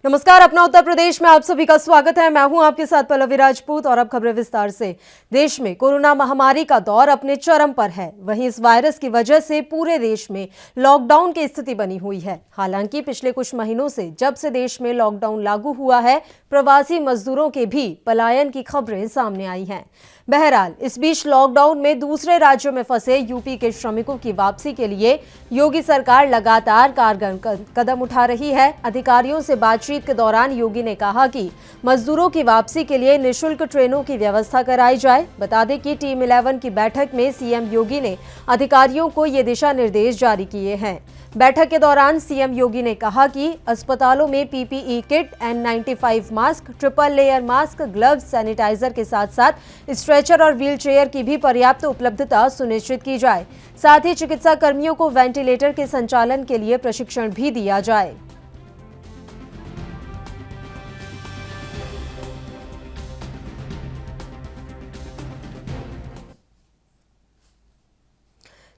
नमस्कार, अपना उत्तर प्रदेश में आप सभी का स्वागत है। मैं हूं आपके साथ पल्लवी राजपूत और अब खबरें विस्तार से। देश में कोरोना महामारी का दौर अपने चरम पर है। वहीं इस वायरस की वजह से पूरे देश में लॉकडाउन की स्थिति बनी हुई है। हालांकि पिछले कुछ महीनों से जब से देश में लॉकडाउन लागू हुआ है, प्रवासी मजदूरों के भी पलायन की खबरें सामने आई हैं। बहरहाल, इस बीच लॉकडाउन में दूसरे राज्यों में फंसे यूपी के श्रमिकों की वापसी के लिए योगी सरकार लगातार कारगर कदम उठा रही है। अधिकारियों से बातचीत के दौरान योगी ने कहा कि मजदूरों की वापसी के लिए निःशुल्क ट्रेनों की व्यवस्था कराई जाए। बता दें कि टीम 11 की बैठक में सीएम योगी ने अधिकारियों को ये दिशा निर्देश जारी किए हैं। बैठक के दौरान सीएम योगी ने कहा कि अस्पतालों में PPE kit, N95 mask, triple layer mask, gloves, sanitiser के साथ साथ स्ट्रेचर और व्हील चेयर की भी पर्याप्त उपलब्धता सुनिश्चित की जाए। साथ ही चिकित्सा कर्मियों को वेंटिलेटर के संचालन के लिए प्रशिक्षण भी दिया जाए।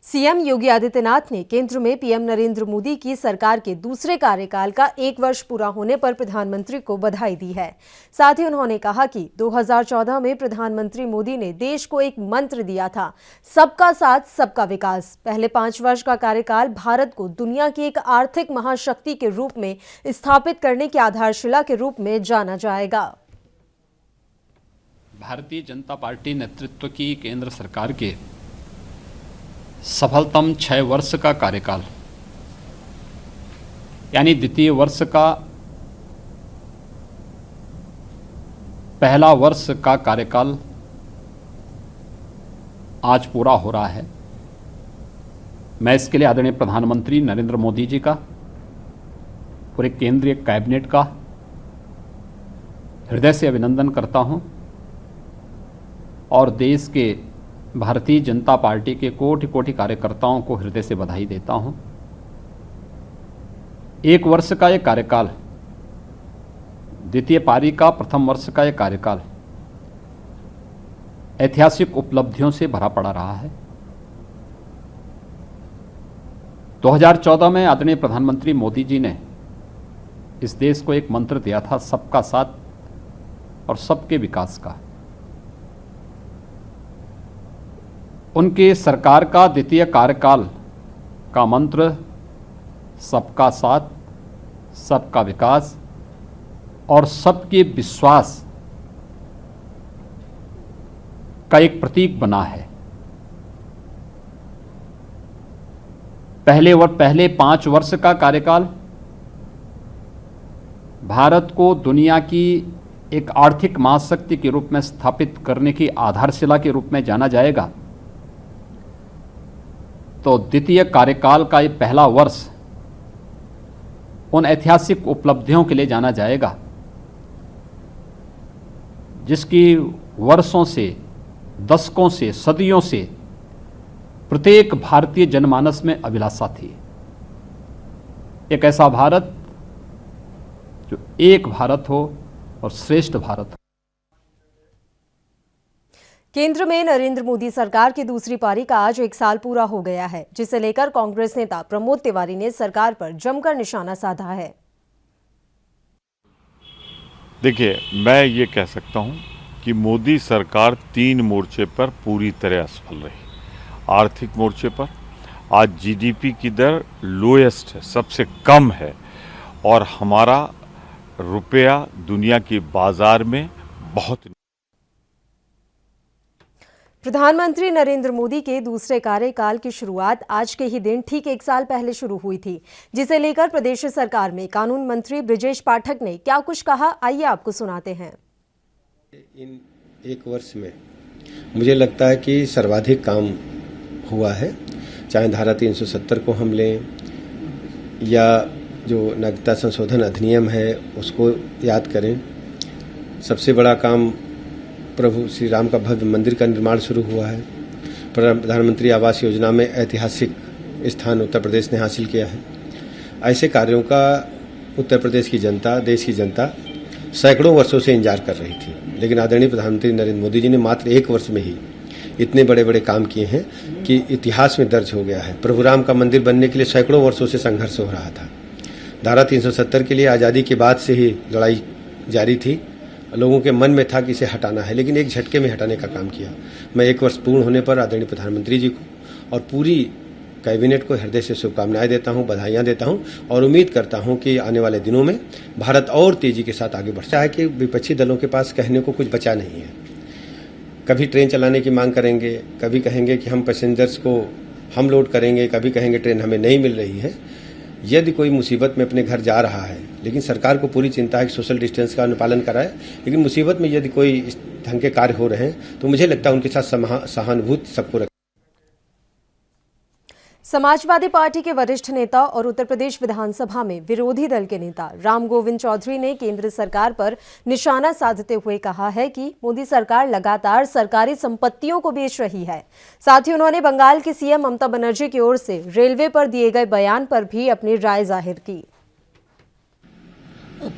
सीएम योगी आदित्यनाथ ने केंद्र में पीएम नरेंद्र मोदी की सरकार के दूसरे कार्यकाल का 1 वर्ष पूरा होने पर प्रधानमंत्री को बधाई दी है। साथ ही उन्होंने कहा कि 2014 में प्रधानमंत्री मोदी ने देश को एक मंत्र दिया था, सबका साथ सबका विकास। पहले 5 वर्ष का कार्यकाल भारत को दुनिया की एक आर्थिक महाशक्ति के रूप में स्थापित करने की आधारशिला के रूप में जाना जाएगा। भारतीय जनता पार्टी नेतृत्व की केंद्र सरकार के सफलतम 6 वर्ष का कार्यकाल, यानी द्वितीय वर्ष का पहला वर्ष का कार्यकाल आज पूरा हो रहा है। मैं इसके लिए आदरणीय प्रधानमंत्री नरेंद्र मोदी जी का, पूरे केंद्रीय कैबिनेट का हृदय से अभिनंदन करता हूं और देश के भारतीय जनता पार्टी के कोटि कोटि कार्यकर्ताओं को हृदय से बधाई देता हूं। 1 वर्ष का यह कार्यकाल, द्वितीय पारी का प्रथम वर्ष का यह कार्यकाल ऐतिहासिक उपलब्धियों से भरा पड़ा रहा है। 2014 में आदरणीय प्रधानमंत्री मोदी जी ने इस देश को एक मंत्र दिया था, सबका साथ और सबके विकास का। उनके सरकार का द्वितीय कार्यकाल का मंत्र सबका साथ, सबका विकास और सबके विश्वास का एक प्रतीक बना है। पहले 5 वर्ष का कार्यकाल भारत को दुनिया की एक आर्थिक महाशक्ति के रूप में स्थापित करने की आधारशिला के रूप में जाना जाएगा। तो द्वितीय कार्यकाल का ये पहला वर्ष उन ऐतिहासिक उपलब्धियों के लिए जाना जाएगा जिसकी वर्षों से, दशकों से, सदियों से प्रत्येक भारतीय जनमानस में अभिलाषा थी। एक ऐसा भारत जो एक भारत हो और श्रेष्ठ भारत हो। केंद्र में नरेंद्र मोदी सरकार की दूसरी पारी का आज 1 साल पूरा हो गया है, जिसे लेकर कांग्रेस नेता प्रमोद तिवारी ने सरकार पर जमकर निशाना साधा है। देखिए, मैं ये कह सकता हूं कि मोदी सरकार 3 मोर्चे पर पूरी तरह असफल रही। आर्थिक मोर्चे पर आज जीडीपी की दर लोएस्ट है, सबसे कम है और हमारा रुपया दुनिया के बाजार में बहुत। प्रधानमंत्री नरेंद्र मोदी के दूसरे कार्यकाल की शुरुआत आज के ही दिन ठीक 1 साल पहले शुरू हुई थी, जिसे लेकर प्रदेश सरकार में कानून मंत्री बृजेश पाठक ने क्या कुछ कहा, आइए आपको सुनाते हैं। इन 1 वर्ष में मुझे लगता है कि सर्वाधिक काम हुआ है। चाहे धारा 370 को हम लें या जो नागरिकता संशोधन अधिनियम है उसको याद करें। सबसे बड़ा काम प्रभु श्री राम का भव्य मंदिर का निर्माण शुरू हुआ है। प्रधानमंत्री आवास योजना में ऐतिहासिक स्थान उत्तर प्रदेश ने हासिल किया है। ऐसे कार्यों का उत्तर प्रदेश की जनता, देश की जनता सैकड़ों वर्षों से इंतजार कर रही थी, लेकिन आदरणीय प्रधानमंत्री नरेंद्र मोदी जी ने मात्र 1 वर्ष में ही इतने बड़े बड़े काम किए हैं कि इतिहास में दर्ज हो गया है। प्रभु राम का मंदिर बनने के लिए सैकड़ों वर्षों से संघर्ष हो रहा था। धारा 370 के लिए आज़ादी के बाद से ही लड़ाई जारी थी। लोगों के मन में था कि इसे हटाना है, लेकिन एक झटके में हटाने का काम किया। मैं 1 वर्ष पूर्ण होने पर आदरणीय प्रधानमंत्री जी को और पूरी कैबिनेट को हृदय से शुभकामनाएं देता हूं, बधाइयां देता हूं और उम्मीद करता हूं कि आने वाले दिनों में भारत और तेजी के साथ आगे बढ़ता है कि विपक्षी दलों के पास कहने को कुछ बचा नहीं है। कभी ट्रेन चलाने की मांग करेंगे, कभी कहेंगे कि हम पैसेंजर्स को हम लोड करेंगे, कभी कहेंगे ट्रेन हमें नहीं मिल रही है। यदि कोई मुसीबत में अपने घर जा रहा है, लेकिन सरकार को पूरी चिंता है कि सोशल डिस्टेंस का अनुपालन कराए, लेकिन मुसीबत में यदि कोई इस ढंग के कार्य हो रहे हैं तो मुझे लगता है उनके साथ सहानुभूति सबको रखें। समाजवादी पार्टी के वरिष्ठ नेता और उत्तर प्रदेश विधानसभा में विरोधी दल के नेता राम गोविंद चौधरी ने केंद्र सरकार पर निशाना साधते हुए कहा है कि मोदी सरकार लगातार सरकारी संपत्तियों को बेच रही है। साथ ही उन्होंने बंगाल की सीएम ममता बनर्जी की ओर से रेलवे पर दिए गए बयान पर भी अपनी राय जाहिर की।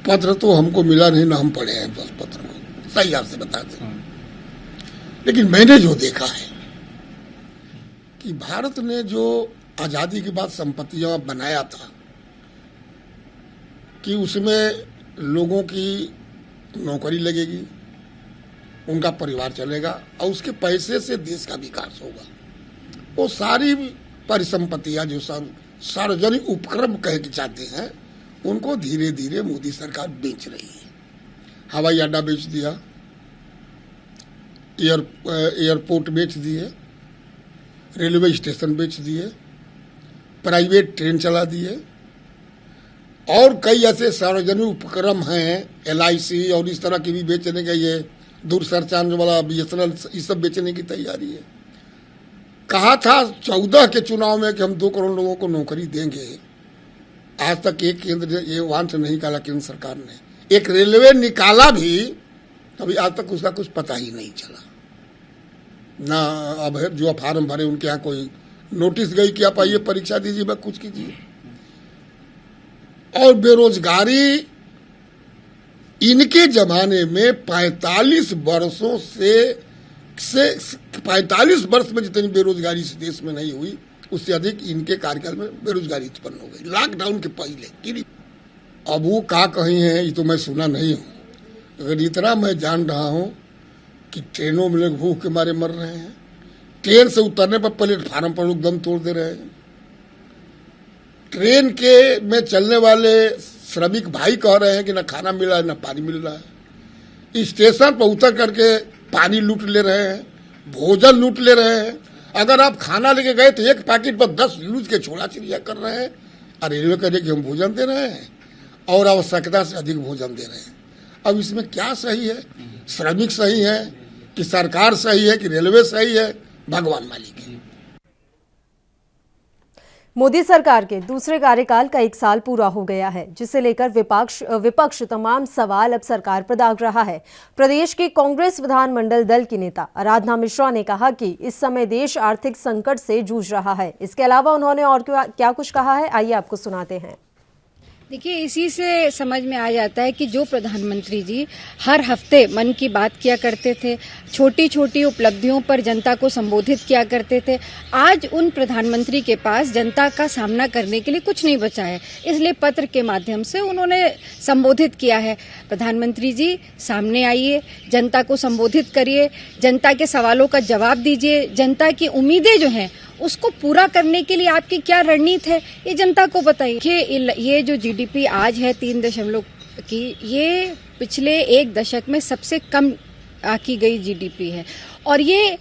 पत्र तो हमको मिला नहीं, ना हम पढ़े हैं बस पत्र को, सही आपसे बता दें। लेकिन मैंने जो देखा है कि भारत ने जो आजादी के बाद संपत्तियां बनाया था कि उसमें लोगों की नौकरी लगेगी, उनका परिवार चलेगा और उसके पैसे से देश का विकास होगा। वो सारी परिसंपत्तियां जो सार्वजनिक उपक्रम कह के चाहते हैं उनको धीरे धीरे मोदी सरकार बेच रही है। हवाई अड्डा बेच दिया, एयरपोर्ट बेच दिए, रेलवे स्टेशन बेच दिए, प्राइवेट ट्रेन चला दिए और कई ऐसे सार्वजनिक उपक्रम हैं, LIC और इस तरह की भी बेचने का, ये दूरसंचार वाला BSNL, ये सब बेचने की तैयारी है। कहा था 14 के चुनाव में कि हम 2 करोड़ लोगों को नौकरी देंगे। आज तक एक केंद्र ये वांछ नहीं निकाला केंद्र सरकार ने। एक रेलवे निकाला भी, अभी आज तक उसका कुछ पता ही नहीं चला ना। अब जो फार्म भरे उनके यहाँ कोई नोटिस गई कि आप आइए परीक्षा दीजिए, बस कुछ कीजिए। और बेरोजगारी इनके जमाने में 45 वर्षों से 45 वर्ष में जितनी बेरोजगारी इस देश में नहीं हुई, उससे अधिक इनके कार्यकाल में बेरोजगारी उत्पन्न हो गई, लॉकडाउन के पहले। अब वो क्या कही है ये तो मैं सुना नहीं हूं, अगर इतना मैं जान रहा हूं कि ट्रेनों में लोग भूख के मारे मर रहे हैं। ट्रेन से उतरने पर प्लेटफार्म पर लोग दम तोड़ दे रहे हैं। ट्रेन के में चलने वाले श्रमिक भाई कह रहे हैं कि ना खाना मिल रहा है ना पानी मिल रहा है। स्टेशन पर उतर करके पानी लूट ले रहे हैं, भोजन लूट ले रहे हैं। अगर आप खाना लेके गए तो एक पैकेट पर 10 लूज के छोड़ा चिड़िया कर रहे हैं और रेलवे कह रहे कि हम भोजन दे रहे हैं और आवश्यकता से अधिक भोजन दे रहे हैं। अब इसमें क्या सही है? श्रमिक सही है कि सरकार सही है कि रेलवे सही है? भगवान मालिक है। मोदी सरकार के दूसरे कार्यकाल का 1 साल पूरा हो गया है, जिसे लेकर विपक्ष तमाम सवाल अब सरकार पर दाग रहा है। प्रदेश की कांग्रेस विधानमंडल दल की नेता आराधना मिश्रा ने कहा कि इस समय देश आर्थिक संकट से जूझ रहा है। इसके अलावा उन्होंने और क्या कुछ कहा है, आइए आपको सुनाते हैं। देखिए, इसी से समझ में आ जाता है कि जो प्रधानमंत्री जी हर हफ्ते मन की बात किया करते थे, छोटी छोटी उपलब्धियों पर जनता को संबोधित किया करते थे, आज उन प्रधानमंत्री के पास जनता का सामना करने के लिए कुछ नहीं बचा है। इसलिए पत्र के माध्यम से उन्होंने संबोधित किया है, प्रधानमंत्री जी सामने आइए, जनता को संबोधित करिए, जनता के सवालों का जवाब दीजिए, जनता की उम्मीदें जो हैं उसको पूरा करने के लिए आपकी क्या रणनीति है, ये जनता को बताइए। ये जो GDP आज है 3 की, ये पिछले 1 दशक में सबसे कम की गई GDP है। और ये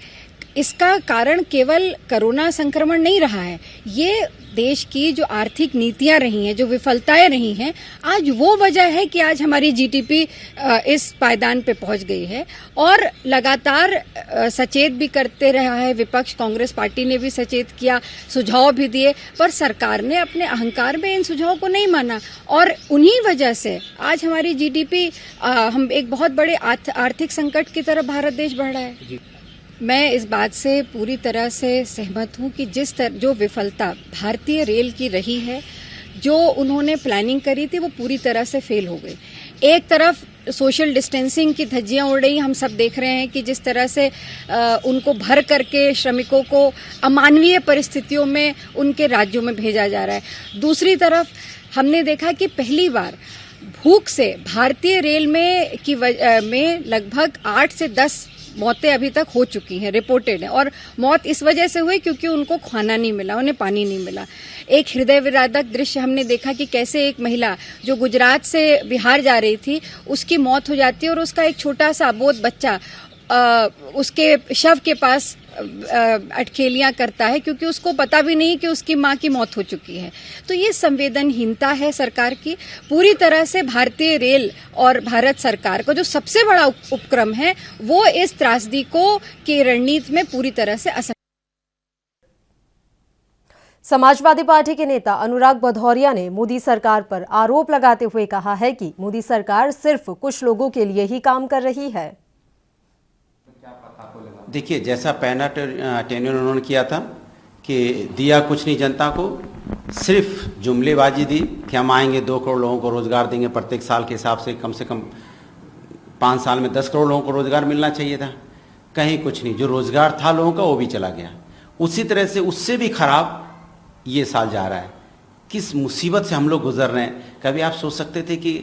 इसका कारण केवल कोरोना संक्रमण नहीं रहा है, ये देश की जो आर्थिक नीतियां रही हैं, जो विफलताएं रही हैं, आज वो वजह है कि आज हमारी GDP इस पायदान पे पहुंच गई है। और लगातार सचेत भी करते रहा है विपक्ष, कांग्रेस पार्टी ने भी सचेत किया, सुझाव भी दिए, पर सरकार ने अपने अहंकार में इन सुझावों को नहीं माना और उन्हीं वजह से आज हमारी GDP हम एक बहुत बड़े आर्थिक संकट की तरफ भारत देश बढ़ रहा है। मैं इस बात से पूरी तरह से सहमत हूं कि जो विफलता भारतीय रेल की रही है, जो उन्होंने प्लानिंग करी थी, वो पूरी तरह से फेल हो गई। एक तरफ सोशल डिस्टेंसिंग की धज्जियां उड़ रही, हम सब देख रहे हैं कि जिस तरह से उनको भर करके श्रमिकों को अमानवीय परिस्थितियों में उनके राज्यों में भेजा जा रहा है। दूसरी तरफ हमने देखा कि पहली बार भूख से भारतीय रेल में लगभग 8 से 10 मौतें अभी तक हो चुकी हैं, रिपोर्टेड है। और मौत इस वजह से हुई क्योंकि उनको खाना नहीं मिला, उन्हें पानी नहीं मिला। एक हृदय विदारक दृश्य हमने देखा कि कैसे एक महिला जो गुजरात से बिहार जा रही थी, उसकी मौत हो जाती है और उसका एक छोटा सा अबोध बच्चा उसके शव के पास अटखेलियां करता है, क्योंकि उसको पता भी नहीं कि उसकी मां की मौत हो चुकी है। तो ये संवेदनहीनता है सरकार की। पूरी तरह से भारतीय रेल और भारत सरकार का जो सबसे बड़ा उपक्रम है वो इस त्रासदी को की रणनीति में पूरी तरह से असर। समाजवादी पार्टी के नेता अनुराग भदौरिया ने मोदी सरकार पर आरोप लगाते हुए कहा है कि मोदी सरकार सिर्फ कुछ लोगों के लिए ही काम कर रही है। देखिए, जैसा पहला टेन्योर उन्होंने किया था कि दिया कुछ नहीं जनता को, सिर्फ जुमलेबाजी दी कि हम आएंगे 2 करोड़ लोगों को रोजगार देंगे प्रत्येक साल के हिसाब से कम 5 साल में 10 करोड़ लोगों को रोजगार मिलना चाहिए था। कहीं कुछ नहीं, जो रोजगार था लोगों का वो भी चला गया। उसी तरह से उससे भी खराब ये साल जा रहा है। किस मुसीबत से हम लोग गुजर रहे हैं। कभी आप सोच सकते थे कि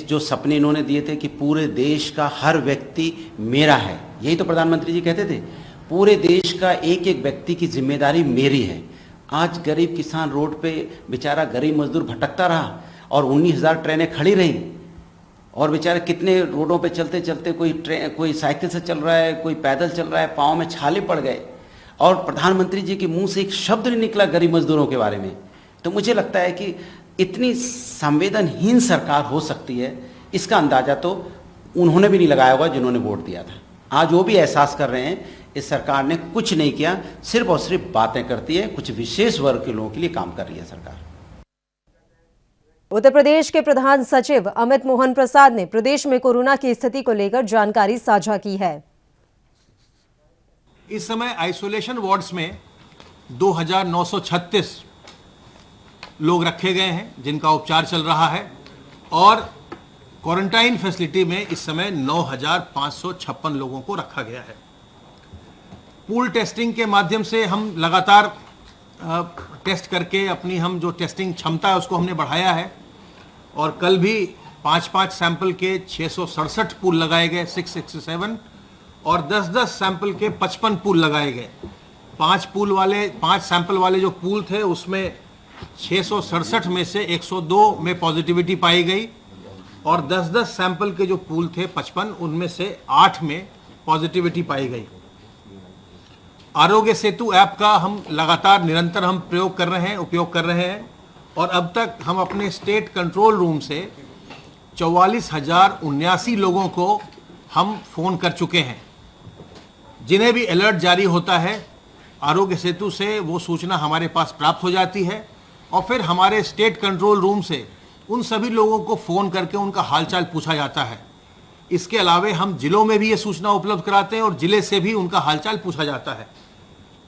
जो सपने इन्होंने दिए थे कि पूरे देश का हर व्यक्ति मेरा है, यही तो प्रधानमंत्री जी कहते थे, पूरे देश का एक एक व्यक्ति की जिम्मेदारी मेरी है। आज गरीब किसान रोड पे बेचारा गरीब मजदूर भटकता रहा और 19,000 ट्रेनें खड़ी रहीं और बेचारे कितने रोडों पे चलते चलते कोई साइकिल से चल रहा है, कोई पैदल चल रहा है, पाँव में छाले पड़ गए और प्रधानमंत्री जी के मुंह से एक शब्द नहीं निकला गरीब मजदूरों के बारे में। तो मुझे लगता है कि इतनी संवेदनहीन सरकार हो सकती है, इसका अंदाजा तो उन्होंने भी नहीं लगाया होगा जिन्होंने वोट दिया था। आज वो भी एहसास कर रहे हैं इस सरकार ने कुछ नहीं किया, सिर्फ और सिर्फ बातें करती है, कुछ विशेष वर्ग के लोगों के लिए काम कर रही है सरकार। उत्तर प्रदेश के प्रधान सचिव अमित मोहन प्रसाद ने प्रदेश में कोरोना की स्थिति को लेकर जानकारी साझा की है। इस समय आइसोलेशन वार्ड्स में 2,936 लोग रखे गए हैं जिनका उपचार चल रहा है और क्वारंटाइन फैसिलिटी में इस समय 9,556 लोगों को रखा गया है। पूल टेस्टिंग के माध्यम से हम लगातार टेस्ट करके अपनी हम जो टेस्टिंग क्षमता है उसको हमने बढ़ाया है और कल भी 5-5 सैंपल के 667 पूल लगाए गए 667 और 10-10 सैंपल के 55 पूल लगाए गए। 5 सैंपल वाले जो पूल थे उसमें 667 में से 102 में पॉजिटिविटी पाई गई और 10-10 सैंपल के जो पूल थे 55 उनमें से 8 में पॉजिटिविटी पाई गई। आरोग्य सेतु ऐप का हम लगातार निरंतर हम उपयोग कर रहे हैं और अब तक हम अपने स्टेट कंट्रोल रूम से 44,079 लोगों को हम फोन कर चुके हैं। जिन्हें भी अलर्ट जारी होता है आरोग्य सेतु से वो सूचना हमारे पास प्राप्त हो जाती है और फिर हमारे स्टेट कंट्रोल रूम से उन सभी लोगों को फ़ोन करके उनका हालचाल पूछा जाता है। इसके अलावे हम जिलों में भी ये सूचना उपलब्ध कराते हैं और जिले से भी उनका हालचाल पूछा जाता है।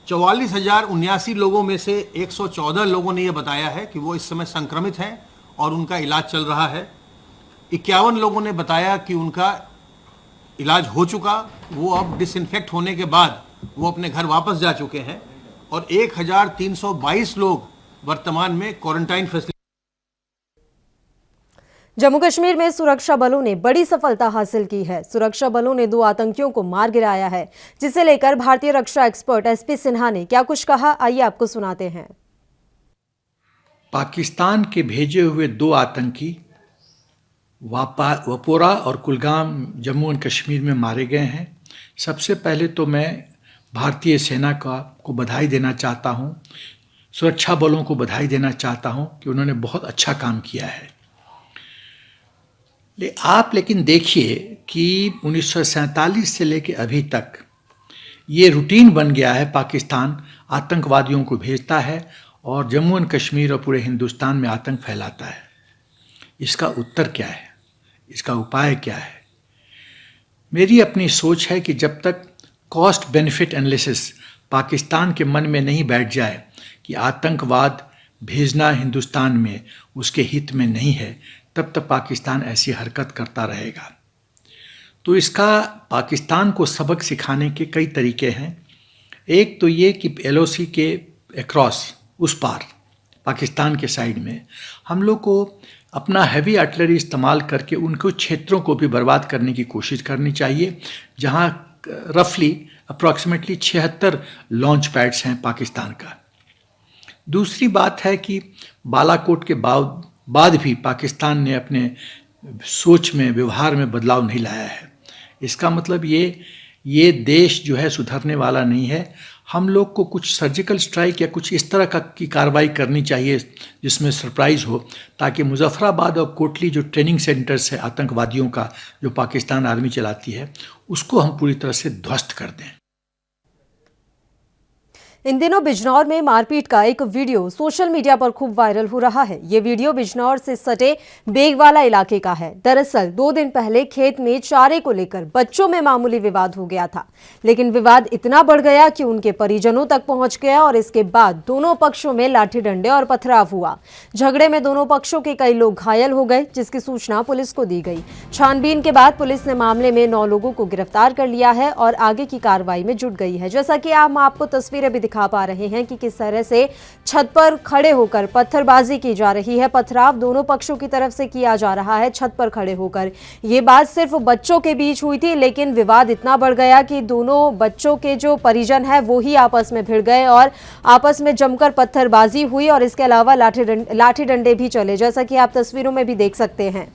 44,079 लोगों में से 114 लोगों ने ये बताया है कि वो इस समय संक्रमित हैं और उनका इलाज चल रहा है। 51 लोगों ने बताया कि उनका इलाज हो चुका, वो अब डिसइंफेक्ट होने के बाद वो अपने घर वापस जा चुके हैं और 1,322 लोग वर्तमान में क्वारंटाइन फैसिलिटी। जम्मू कश्मीर में सुरक्षा बलों ने बड़ी सफलता हासिल की है। सुरक्षा बलों ने 2 आतंकियों को मार गिराया है, जिसे लेकर भारतीय रक्षा एक्सपर्ट एसपी सिन्हा ने क्या कुछ कहा, आइए आपको सुनाते हैं। पाकिस्तान के भेजे हुए 2 आतंकी वपोरा और कुलगाम जम्मू एंड कश्मीर में मारे गए हैं। सबसे पहले तो मैं भारतीय सेना को बधाई देना चाहता हूं, सुरक्षा बलों को बधाई देना चाहता हूं कि उन्होंने बहुत अच्छा काम किया है। लेकिन देखिए कि 1947 से लेकर अभी तक ये रूटीन बन गया है, पाकिस्तान आतंकवादियों को भेजता है और जम्मू एंड कश्मीर और पूरे हिंदुस्तान में आतंक फैलाता है। इसका उत्तर क्या है, इसका उपाय क्या है? मेरी अपनी सोच है कि जब तक कॉस्ट बेनिफिट एनालिसिस पाकिस्तान के मन में नहीं बैठ जाए कि आतंकवाद भेजना हिंदुस्तान में उसके हित में नहीं है, तब तक पाकिस्तान ऐसी हरकत करता रहेगा। तो इसका पाकिस्तान को सबक सिखाने के कई तरीके हैं। एक तो ये कि LOC के अक्रॉस, उस पार पाकिस्तान के साइड में हम लोग को अपना हैवी आर्टिलरी इस्तेमाल करके उनको क्षेत्रों को भी बर्बाद करने की कोशिश करनी चाहिए, जहां रफली अप्रॉक्सीमेटली 76 लॉन्च पैड्स हैं पाकिस्तान का। दूसरी बात है कि बालाकोट के बाद भी पाकिस्तान ने अपने सोच में, व्यवहार में बदलाव नहीं लाया है। इसका मतलब ये देश जो है सुधरने वाला नहीं है। हम लोग को कुछ सर्जिकल स्ट्राइक या कुछ इस तरह की कार्रवाई करनी चाहिए जिसमें सरप्राइज़ हो, ताकि मुजफ्फराबाद और कोटली जो ट्रेनिंग सेंटर्स है आतंकवादियों का, जो पाकिस्तान आर्मी चलाती है, उसको हम पूरी तरह से ध्वस्त कर दें। इन दिनों बिजनौर में मारपीट का एक वीडियो सोशल मीडिया पर खूब वायरल हो रहा है। ये वीडियो बिजनौर से सटे बेगवाला इलाके का है। दरअसल 2 दिन पहले खेत में चारे को लेकर बच्चों में मामूली विवाद हो गया था, लेकिन विवाद इतना बढ़ गया कि उनके परिजनों तक पहुंच गया और इसके बाद दोनों पक्षों में लाठी डंडे और पथराव हुआ। झगड़े में दोनों पक्षों के कई लोग घायल हो गए, जिसकी सूचना पुलिस को दी गई। छानबीन के बाद पुलिस ने मामले में 9 लोगों को गिरफ्तार कर लिया है और आगे की कार्रवाई में जुट गई है। जैसा कि हम आपको तस्वीरें भी दिखा पा रहे हैं कि किस तरह से छत पर खड़े होकर पत्थरबाजी की जा रही है। पथराव दोनों पक्षों की तरफ से किया जा रहा है छत पर खड़े होकर। ये बात सिर्फ बच्चों के बीच हुई थी, लेकिन विवाद इतना बढ़ गया कि दोनों बच्चों के जो परिजन हैं वो ही आपस में भिड़ गए और आपस में जमकर पत्थरबाजी हुई और इसके अलावा लाठी डंडे भी चले, जैसा कि आप तस्वीरों में भी देख सकते हैं।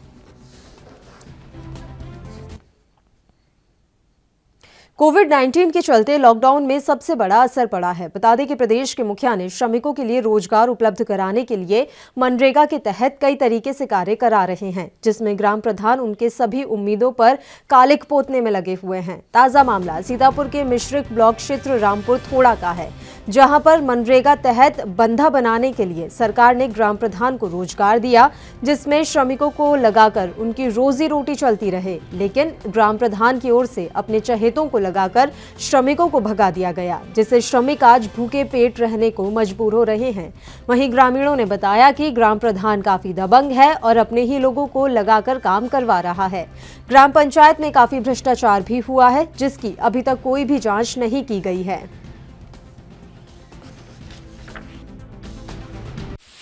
कोविड-19 के चलते लॉकडाउन में सबसे बड़ा असर पड़ा है। बता दें कि प्रदेश के मुखिया ने श्रमिकों के लिए रोजगार उपलब्ध कराने के लिए मनरेगा के तहत कई तरीके से कार्य करा रहे हैं, जिसमें ग्राम प्रधान उनके सभी उम्मीदों पर कालिक पोतने में लगे हुए हैं। ताजा मामला सीतापुर के मिश्रिक ब्लॉक क्षेत्र रामपुर थोड़ा का है, जहां पर मनरेगा तहत बंधा बनाने के लिए सरकार ने ग्राम प्रधान को रोजगार दिया, जिसमें श्रमिकों को लगाकर उनकी रोजी रोटी चलती रहे। लेकिन ग्राम प्रधान की ओर से अपने चहेतों को लगाकर श्रमिकों को भगा दिया गया, जिससे श्रमिक आज भूखे पेट रहने को मजबूर हो रहे हैं। वहीं ग्रामीणों ने बताया कि ग्राम प्रधान काफी दबंग है और अपने ही लोगों को लगाकर काम करवा रहा है। ग्राम पंचायत में काफी भ्रष्टाचार भी हुआ है, जिसकी अभी तक कोई भी जांच नहीं की गई है।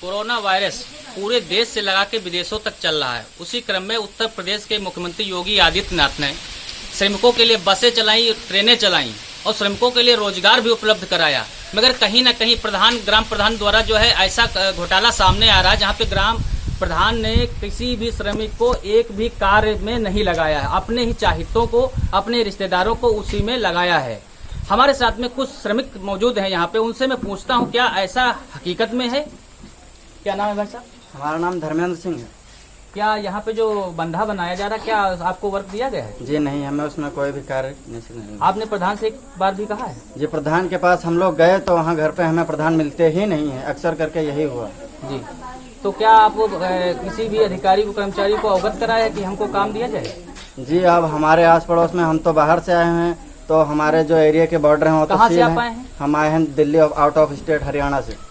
कोरोना वायरस पूरे देश से लगा के विदेशों तक चल रहा है। उसी क्रम में उत्तर प्रदेश के मुख्यमंत्री योगी आदित्यनाथ ने श्रमिकों के लिए बसें चलाई, ट्रेनें चलाई और श्रमिकों के लिए रोजगार भी उपलब्ध कराया। मगर कहीं ना कहीं ग्राम प्रधान द्वारा जो है ऐसा घोटाला सामने आ रहा है, जहां पे ग्राम प्रधान ने किसी भी श्रमिक को एक भी कार्य में नहीं लगाया है। अपने ही चाहितों को, अपने रिश्तेदारों को उसी में लगाया है। हमारे साथ में कुछ श्रमिक मौजूद हैं यहाँ पे, उनसे मैं पूछता हूँ क्या ऐसा हकीकत में है। क्या नाम है भाई साहब? हमारा नाम धर्मेंद्र सिंह है। क्या यहाँ पे जो बंधा बनाया जा रहा है, क्या आपको वर्क दिया गया है? जी नहीं, हमें उसमें कोई भी कार्य नहीं। आपने प्रधान से एक बार भी कहा है? जी, प्रधान के पास हम लोग गए तो वहाँ घर पे हमें प्रधान मिलते ही नहीं है, अक्सर करके यही हुआ। जी, तो क्या आप किसी भी अधिकारी को, कर्मचारी को अवगत कराया है कि हमको काम दिया जाए? जी, अब हमारे आस पड़ोस में, हम तो बाहर से आए हैं, तो हमारे जो एरिया के बॉर्डर हैं वो कहाँ से आप आए हैं? हम आए हैं Delhi, out of state Haryana से।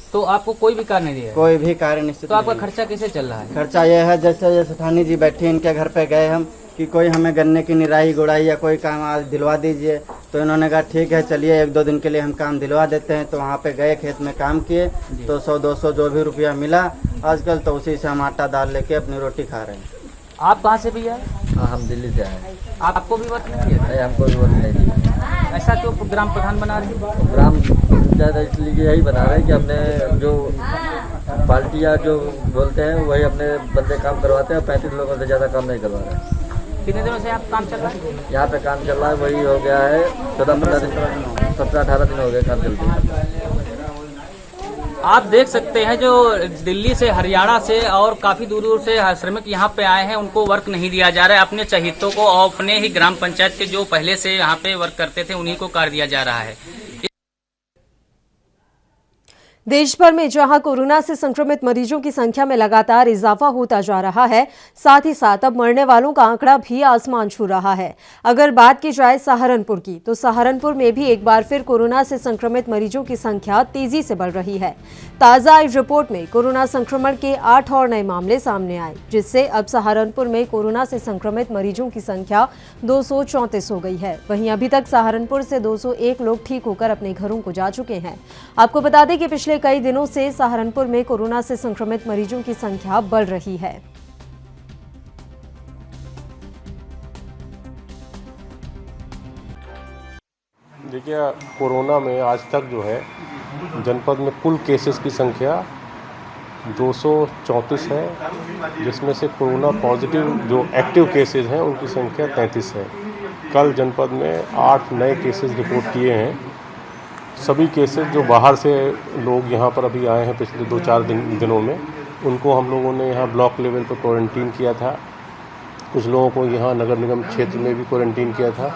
तो आपको कोई भी कार्य नहीं दिया? कोई भी कार्य निश्चित। तो आपका खर्चा कैसे चल रहा है? खर्चा ये है, जैसे सेठानी जी बैठी, इनके घर पे गए हम कि कोई हमें गन्ने की निराई गुड़ाई या कोई काम आज दिलवा दीजिए, तो इन्होंने कहा ठीक है चलिए 1-2 दिन के लिए हम काम दिलवा देते हैं। तो वहाँ पे गए, खेत में काम किए, तो 100-200 जो भी रुपया मिला आजकल, तो उसी से हम आटा दाल लेके अपनी रोटी खा रहे हैं। आप कहाँ से भैया? हाँ, हम दिल्ली से आए। आपको भी वर्क नहीं दिया? नहीं, हमको भी वर्क नहीं दिया। ऐसा क्यों ग्राम प्रधान बना रहे हैं? ग्राम ज़्यादा इसलिए यही बना रहे हैं कि अपने जो पार्टी या जो बोलते हैं वही अपने बंदे काम करवाते हैं, 35 लोगों से ज़्यादा काम नहीं करवा रहे हैं। कितने दिनों से आप काम चल रहा है? यहाँ पे काम चल रहा है, वही हो गया है 14-15 दिन, 17-18 दिन हो गए काम चलते हैं। आप देख सकते हैं जो दिल्ली से, हरियाणा से और काफी दूर दूर से श्रमिक यहाँ पे आए हैं, उनको वर्क नहीं दिया जा रहा है। अपने चहितों को और अपने ही ग्राम पंचायत के जो पहले से यहाँ पे वर्क करते थे उन्हीं को कार्य दिया जा रहा है। देश भर में जहां कोरोना से संक्रमित मरीजों की संख्या में लगातार इजाफा होता जा रहा है, साथ ही साथ अब मरने वालों का आंकड़ा भी आसमान छू रहा है। अगर बात की जाए सहारनपुर की, तो सहारनपुर में भी एक बार फिर कोरोना से संक्रमित मरीजों की संख्या तेजी से बढ़ रही है। ताजा रिपोर्ट में कोरोना संक्रमण के 8 और नए मामले सामने आए, जिससे अब सहारनपुर में कोरोना से संक्रमित मरीजों की संख्या 234 हो गई है। वहीं अभी तक सहारनपुर से 201 लोग ठीक होकर अपने घरों को जा चुके हैं। आपको बता दें कि पिछले कई दिनों से सहारनपुर में कोरोना से संक्रमित मरीजों की संख्या बढ़ रही है। देखिए, कोरोना में आज तक जो है जनपद में कुल केसेस की संख्या 234 है, जिसमें से कोरोना पॉजिटिव जो एक्टिव केसेस हैं उनकी संख्या 33 है। कल जनपद में 8 नए केसेस रिपोर्ट किए हैं। सभी केसेस जो बाहर से लोग यहाँ पर अभी आए हैं पिछले 2-4 दिनों में, उनको हम लोगों ने यहाँ ब्लॉक लेवल पर क्वारंटीन किया था। कुछ लोगों को यहाँ नगर निगम क्षेत्र में भी क्वारंटीन किया था,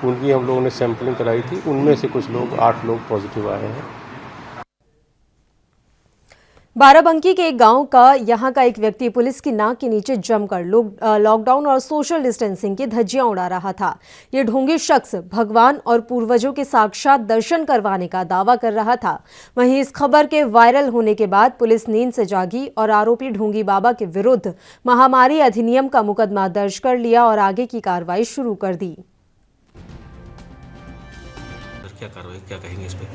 उनकी हम लोगों ने सैंपलिंग कराई थी। उनमें से कुछ लोग 8 लोग पॉजिटिव आए हैं। बाराबंकी के एक गांव का यहां का एक व्यक्ति पुलिस की नाक के नीचे जमकर लॉकडाउन और सोशल डिस्टेंसिंग की धज्जियां उड़ा रहा था। ये ढोंगी शख्स भगवान और पूर्वजों के साक्षात दर्शन करवाने का दावा कर रहा था। वहीं इस खबर के वायरल होने के बाद पुलिस नींद से जागी और आरोपी ढोंगी बाबा के विरुद्ध महामारी अधिनियम का मुकदमा दर्ज कर लिया और आगे की कार्रवाई शुरू कर दी। क्या कार्रवाई, क्या कहेंगे इस पे?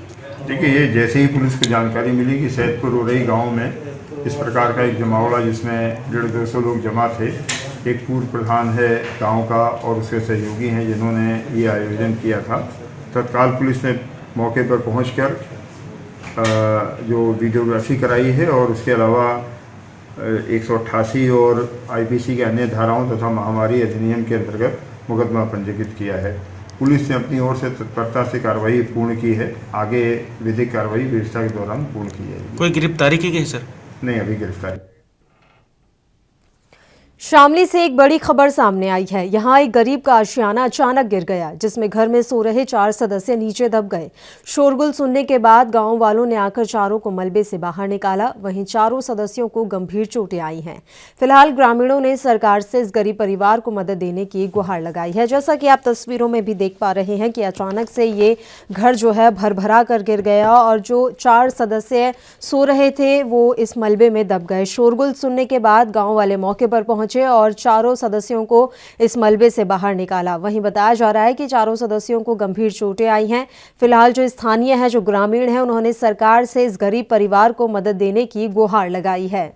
देखिए, ये जैसे ही पुलिस को जानकारी मिली कि सैदपुर रोरई गांव में इस प्रकार का एक जमावड़ा जिसमें 150-200 लोग जमा थे, एक पूर्व प्रधान है गांव का और उसके सहयोगी हैं जिन्होंने ये आयोजन किया था, तत्काल पुलिस ने मौके पर पहुंचकर जो वीडियोग्राफी कराई है और उसके अलावा 188 और आईपीसी के अन्य धाराओं तथा महामारी अधिनियम के अंतर्गत मुकदमा पंजीकृत किया है। पुलिस ने अपनी ओर से तत्परता से कार्रवाई पूर्ण की है। आगे विधिक कार्रवाई व्यवस्था के दौरान पूर्ण की जाएगी। कोई गिरफ्तारी की गई सर? नहीं, अभी गिरफ्तारी। शामली से एक बड़ी खबर सामने आई है। यहां एक गरीब का आशियाना अचानक गिर गया, जिसमें घर में सो रहे 4 सदस्य नीचे दब गए। शोरगुल सुनने के बाद गांव वालों ने आकर चारों को मलबे से बाहर निकाला। वहीं चारों सदस्यों को गंभीर चोटें आई हैं। फिलहाल ग्रामीणों ने सरकार से इस गरीब परिवार को मदद देने की गुहार लगाई है। जैसा कि आप तस्वीरों में भी देख पा रहे हैं कि अचानक से ये घर जो है भरभरा कर गिर गया और जो 4 सदस्य सो रहे थे वो इस मलबे में दब गए। शोरगुल सुनने के बाद गाँव वाले मौके पर पहुंचे और चारों सदस्यों को इस मलबे से बाहर निकाला। वहीं बताया जा रहा है कि चारों सदस्यों को गंभीर चोटें आई हैं। फिलहाल जो स्थानीय हैं, जो ग्रामीण हैं, उन्होंने सरकार से इस गरीब परिवार को मदद देने की गुहार लगाई है।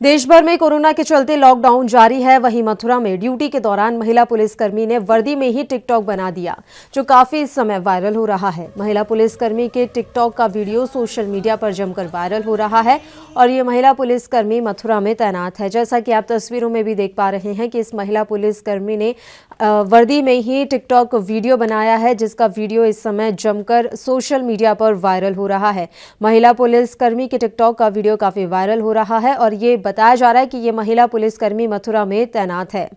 देश भर में कोरोना के चलते लॉकडाउन जारी है। वहीं मथुरा में ड्यूटी के दौरान महिला पुलिसकर्मी ने वर्दी में ही टिकटॉक बना दिया, जो काफी इस समय वायरल हो रहा है। महिला पुलिसकर्मी के टिकटॉक का वीडियो सोशल मीडिया पर जमकर वायरल हो रहा है और ये महिला पुलिसकर्मी मथुरा में तैनात है। जैसा कि आप तस्वीरों में भी देख पा रहे हैं कि इस महिला पुलिसकर्मी ने वर्दी में ही टिकटॉक वीडियो बनाया है, जिसका वीडियो इस समय जमकर सोशल मीडिया पर वायरल हो रहा है। महिला पुलिसकर्मी के टिकटॉक का वीडियो काफी वायरल हो रहा है और ये बताया जा रहा है कि ये महिला पुलिसकर्मी मथुरा में तैनात है।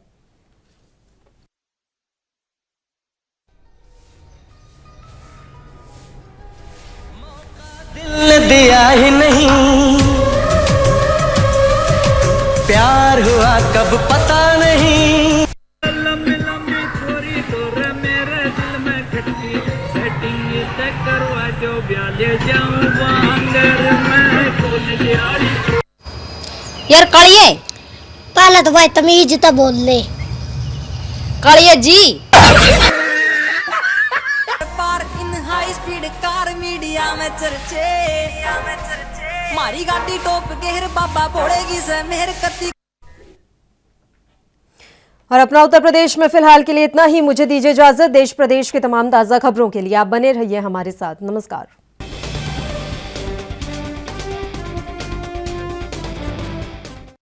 दिल दिया ही नहीं, प्यार हुआ कब पता नहीं। यार कालिए, पहले तो भाई तमीज तो बोल ले। कालिए जी पार इन हाई स्पीड कार मीडिया में चर्चे, मारी गाड़ी टॉप गेर बाबा बोलेगी से मेहर कती। और अपना उत्तर प्रदेश में फिलहाल के लिए इतना ही। मुझे दीजिए इजाजत। देश प्रदेश के तमाम ताजा खबरों के लिए आप बने रहिए हमारे साथ। नमस्कार।